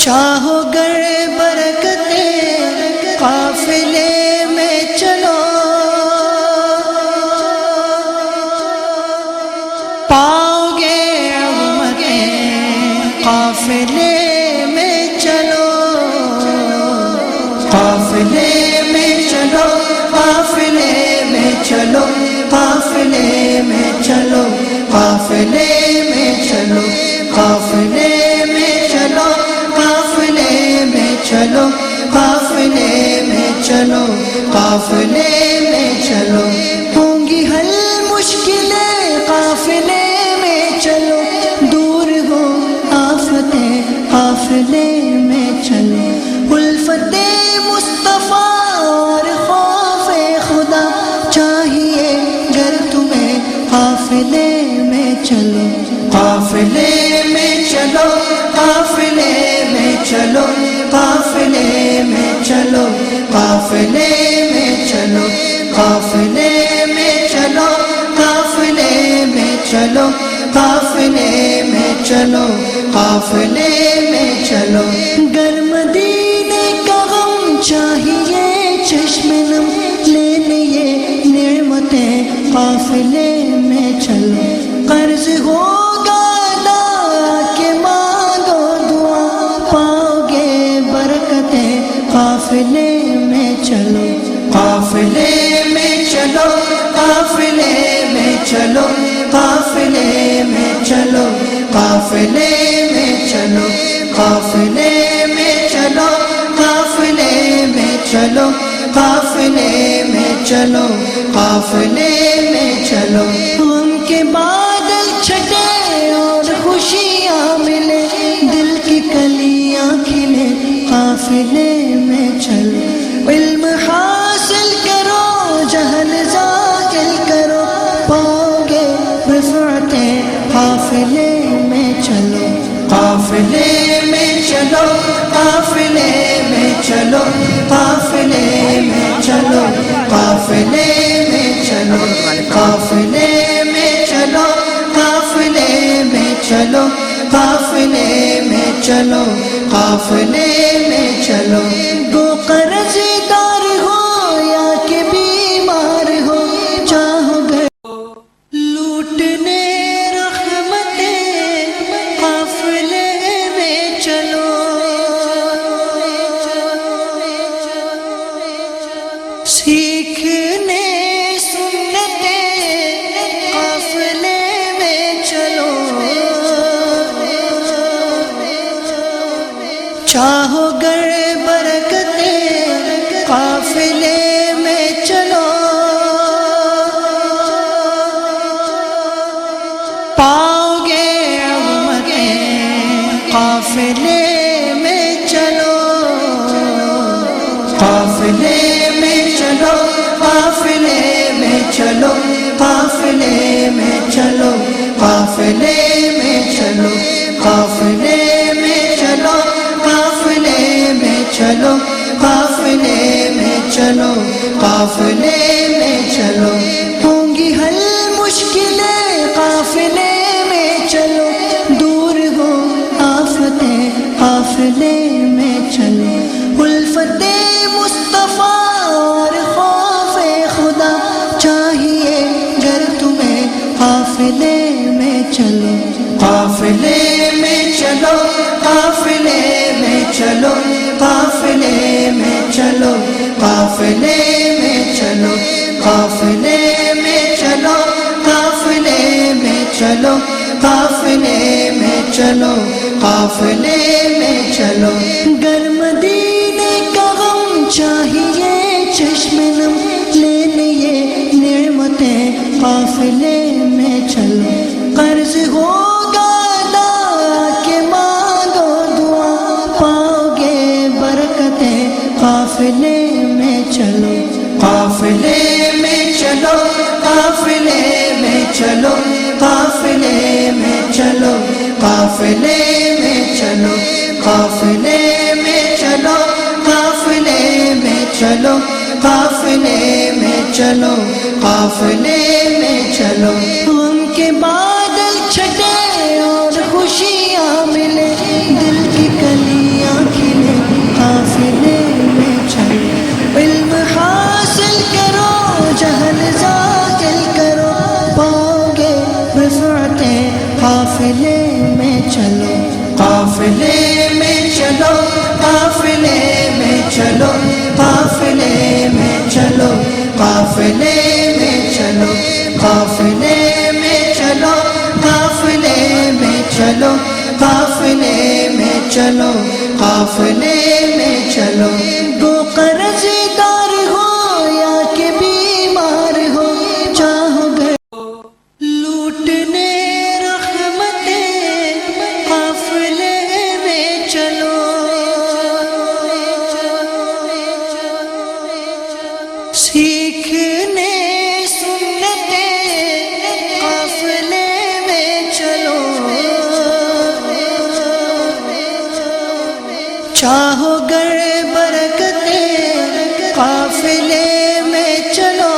چاہو گر برکتیں قافلے میں چلو، پاؤ گے عظمتیں قافلے میں چلو، قافلے میں چلو، قافلے میں چلو، قافلے میں چلو، قافلے میں چلو، قافلے میں چلو، قافلے میں چلو، قافلے میں چلو، قافلے میں چلو، ہوں گی حل مشکلیں قافلے میں چلو، دور ہو آفتیں قافلے میں چلو، الفت مصطفیٰ اور خوف خدا چاہیے گر تمہیں قافلے میں چلو، قافلے میں چلو، قافلے میں چلو، قافلے میں چلو، قافلے میں چلو، قافلے میں چلو، قافلے میں چلو، قافلے میں چلو، قافلے میں چلو، گر مدینے کا غم چاہیے چشم نم لینے یہ نعمتیں قافلے میں چلو، قرض ہوگا ادا کہ مانگو دعا پاؤ گے برکتیں قافلے میں چلو، قافلے میں چلو، قافلے میں چلو، قافلے میں چلو، قافلے میں چلو، قافلے میں چلو، قافلے میں چلو، قافلے میں چلو، قافلے میں چلو، غم کے بادل چھٹے اور خوشیاں ملے، دل کی کلیاں کھلے قافلے میں چلو، علم حاصل کرو جہل زائل کرو، پاؤ گے رفعتیں قافلے میں چلو، قافلے میں چلو، قافلے میں چلو، قافلے میں چلو، قافلے میں چلو، قافلے میں چلو، قافلے میں چلو، قافلے میں چلو، قافلے میں چلو، گو قرض دار ہو یا کہ بیمار ہو، چاہو گر لوٹنے رحمتیں قافلے میں چلو، سیکھنے سنتیں قافلے میں چلو، چاہو گر برکتیں قافلے میں چلو، پاؤ گے عظمتیں قافلے میں چلو، قافلے میں چلو، قافلے میں چلو، قافلے میں چلو، قافلے میں چلو، قافلے میں چلو، قافلے میں چلو، قافلے میں چلو، قافلے میں چلو، ہوں گی حل مشکلیں قافلے میں چلو، دور ہو آفتیں قافلے میں چلو، الفت مصطفیٰ اور خوف خدا چاہیے گر تمہیں قافلے میں چلو، قافلے میں چلو، قافلے میں چلو، قافلے میں چلو، قافلے میں چلو، قافلے میں چلو، قافلے میں چلو، قافلے میں چلو، قافلے میں چلو، گر مدینے کا غم چاہیے چشم نم لینے یہ نعمتیں قافلے میں چلو، قرض ہوگا ادا کہ مانگو دعا پاؤ گے برکتیں قافلے میں چلو، قافلے میں چلو، قافلے میں چلو، قافلے میں چلو، قافلے میں چلو، قافلے میں چلو، قافلے میں چلو، قافلے میں چلو، قافلے میں چلو، غم کے بادل چھٹے اور خوشیاں ملے، دل کی کلیاں قافلے میں چلو قافلے میں چلو قافلے میں چلو قافلے میں چلو قافلے میں چلو قافلے میں چلو قافلے میں چلو قافلے میں چلو قافلے میں چلو گو قرض دار ہو یا کہ بیمار ہو چاہو گھر لوٹنے رحمتیں قافلے میں چلو سیکھنے سنتیں قافلے میں چلو چاہو گر برکتیں قافلے میں چلو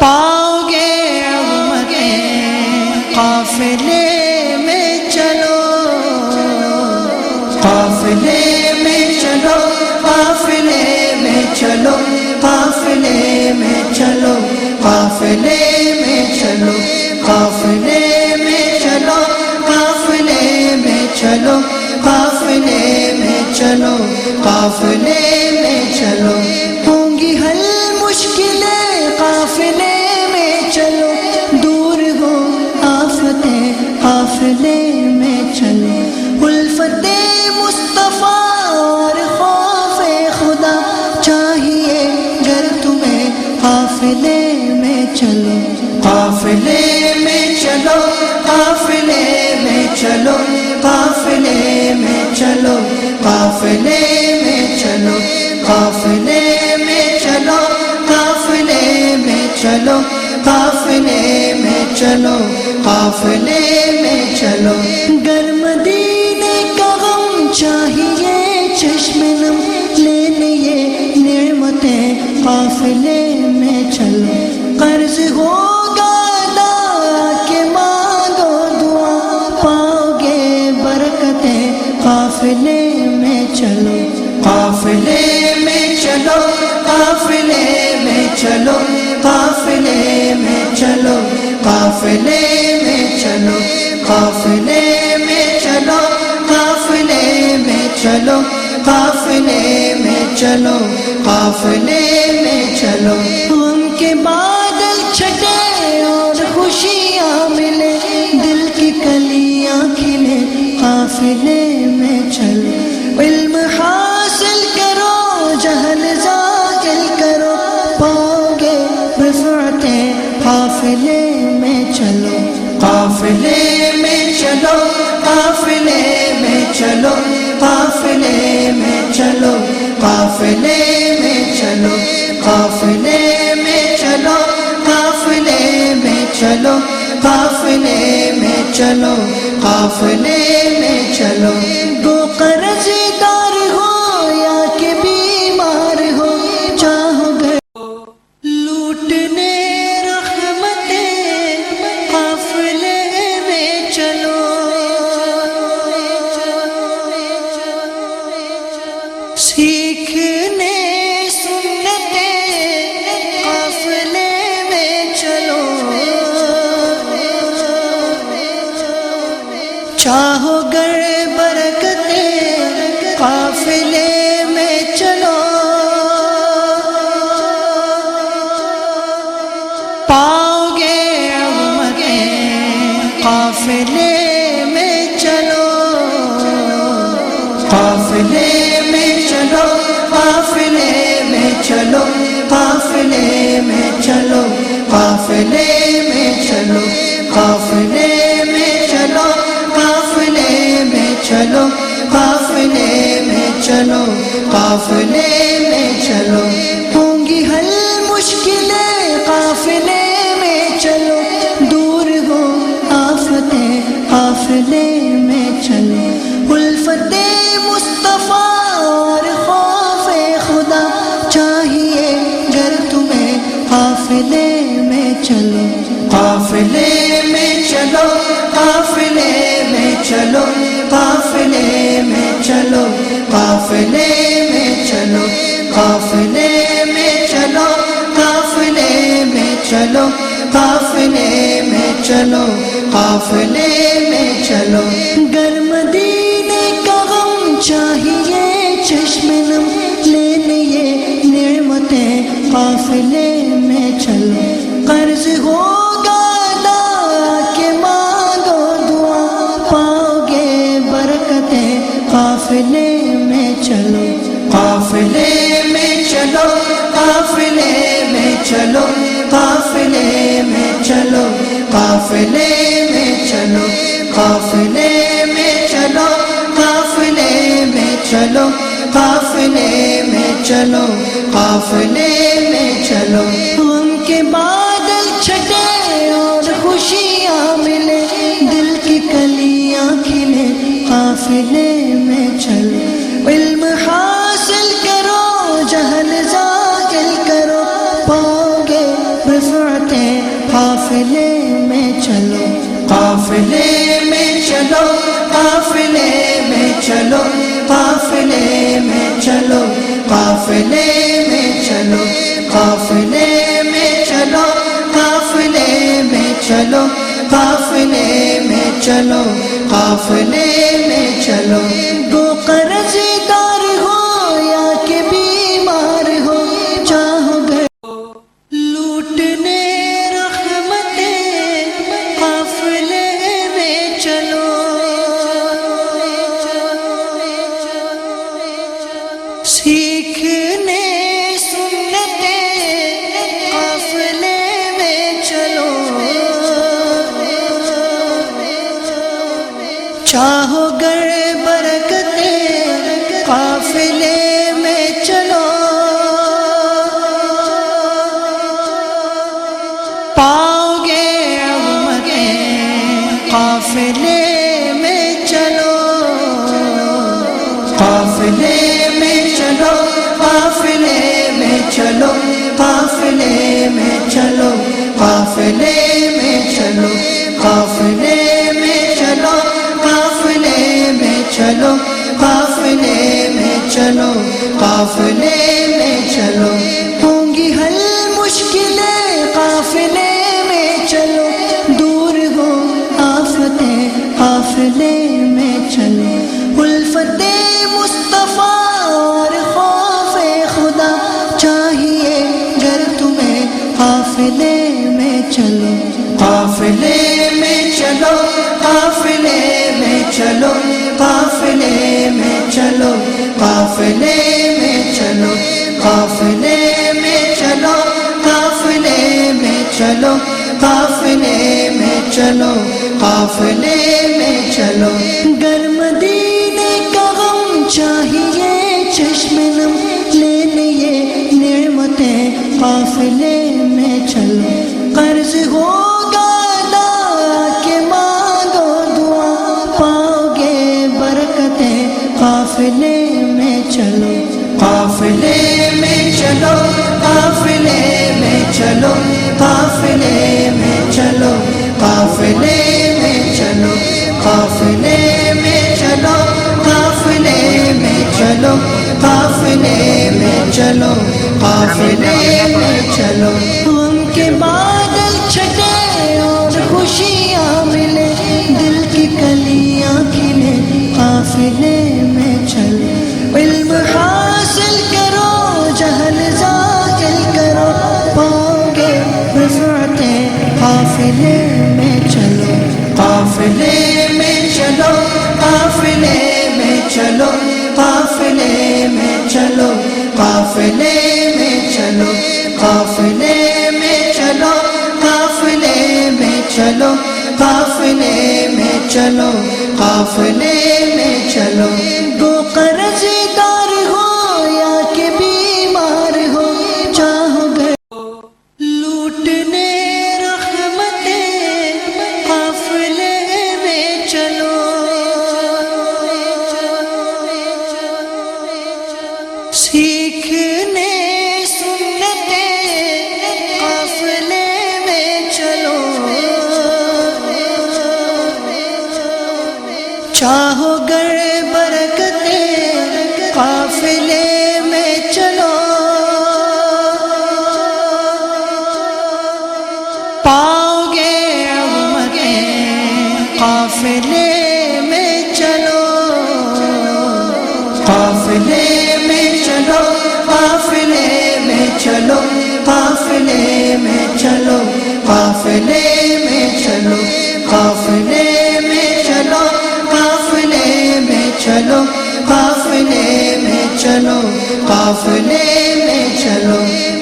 پاؤ گے عظمتیں قافلے میں چلو قافلے میں چلو قافلے میں چلو قافلے میں چلو قافلے میں چلو قافلے میں چلو قافلے میں چلو قافلے میں چلو قافلے میں چلو ہوں گی حل مشکلیں قافلے میں چلو دور ہو آفتیں قافلے میں چلو الفت مصطفیٰ اور خوف خدا چاہیے گر تمہیں قافلے میں چلو قافلے میں چلو قافلے میں چلو قافلے میں چلو قافلے میں چلو قافلے میں چلو قافلے میں چلو قافلے میں چلو قافلے میں چلو گر مدینے کا غم چاہیے چشم نم لے لیے نعمتیں قافلے میں چلو قرض ہوگا ادا کہ مانگو دعا پاؤ گے برکتیں قافلے میں چلو قافلے میں چلو قافلے میں چلو قافلے میں چلو قافلے میں چلو قافلے میں چلو قافلے میں چلو قافلے میں چلو قافلے میں چلو غم کے بادل چھٹے اور خوشیاں ملے دل کی کلیاں کھلے قافلے میں چلو علم حاصل کرو جہل زائل کرو پاؤ گے رفعتیں قافلے میں چلو قافلے میں چلو قافلے میں چلو قافلے میں چلو قافلے میں چلو قافلے میں چلو قافلے میں چلو قافلے میں چلو قافلے میں چلو گو قرض دار ہو یا کہ بیمار ہو چاہو گھر لوٹنے رحمتیں قافلے میں چلو سیکھنے سنتیں قافلے میں چلو چاہو گر برکتیں قافلے میں چلو پاؤ گے عظمتیں قافلے میں چلو قافلے میں چلو قافلے میں چلو قافلے میں چلو قافلے میں چلو قافلے میں چلو قافلے میں چلو قافلے میں چلو قافلے میں چلو ہوں گی حل مشکلیں قافلے میں چلو دور ہو آفتیں قافلے میں چلو الفت مصطفیٰ اور خوف خدا چاہیے گر تمہیں قافلے میں چلو قافلے میں چلو قافلے میں چلو قافلے میں چلو قافلے میں چلو قافلے میں چلو قافلے میں چلو قافلے میں چلو قافلے میں چلو گر مدینے کا غم چاہیے چشم نم لینے یہ نعمتیں قافلے میں چلو قرض ہوگا ادا کہ مانگو دعا پاؤ گے برکتیں قافلے میں چلو قافلے میں چلو قافلے میں چلو قافلے میں چلو قافلے میں چلو قافلے میں چلو قافلے میں چلو قافلے میں چلو قافلے میں چلو غم کے بادل چھٹے اور خوشیاں ملے دل کی کلیاں کھلے قافلے میں چلو علم حاصل کرو جہل زائل کرو پاؤ گے رفعتیں قافلے میں چلو قافلے میں چلو قافلے میں چلو قافلے میں چلو قافلے میں چلو قافلے میں چلو قافلے میں چلو قافلے میں چلو قافلے میں چلو گو قرض دار ہو یا کہ بیمار ہو چاہو گھر لوٹنے رحمتیں قافلے میں چلو سیکھنے سنتیں قافلے میں چلو چاہو گر برکتیں قافلے میں چلو پاؤ گے عظمتیں قافلے میں چلو قافلے میں چلو قافلے میں چلو قافلے میں چلو قافلے میں چلو قافلے میں چلو قافلے میں چلو قافلے میں چلو قافلے میں چلو ہوں گی حل مشکلیں قافلے میں چلو دور ہو آفتیں قافلے میں چلو الفت مصطفیٰ اور خوف خدا چاہیے گر تمہیں قافلے میں چلو قافلے میں چلو قافلے میں چلو قافلے میں چلو قافلے میں چلو قافلے میں چلو قافلے میں چلو قافلے میں چلو قافلے میں چلو گر مدینے کا غم چاہیے چشم نم لینے یہ نعمتیں قافلے میں چلو قرض ہوگا ادا کہ مانگو دعا پاؤ گے برکتیں قافلے میں چلو قافلے میں چلو قافلے میں چلو قافلے میں چلو قافلے میں چلو قافلے میں چلو قافلے میں چلو قافلے میں چلو قافلے میں چلو غم کے بادل چھٹے اور خوشیاں ملے دل کی کلیاں کھلے قافلے میں چلو علم حاصل کرو جہل زائل کرو پاؤ گے رفعتیں قافلے میں چلو قافلے میں چلو قافلے میں چلو قافلے میں چلو قافلے میں چلو قافلے میں چلو قافلے میں چلو قافلے میں چلو قافلے میں چلو گو قرض دار ہو یا کہ بیمار ہو چاہو گھر لوٹنے رحمتیں قافلے میں چلو سیکھنے سنتیں قافلے میں چلو چاہو گر برکتیں قافلے میں چلو قافلے میں چلو قافلے میں چلو قافلے میں چلو قافلے میں چلو قافلے میں چلو قافلے میں چلو قافلے میں چلو قافلے میں چلو قافلے میں چلو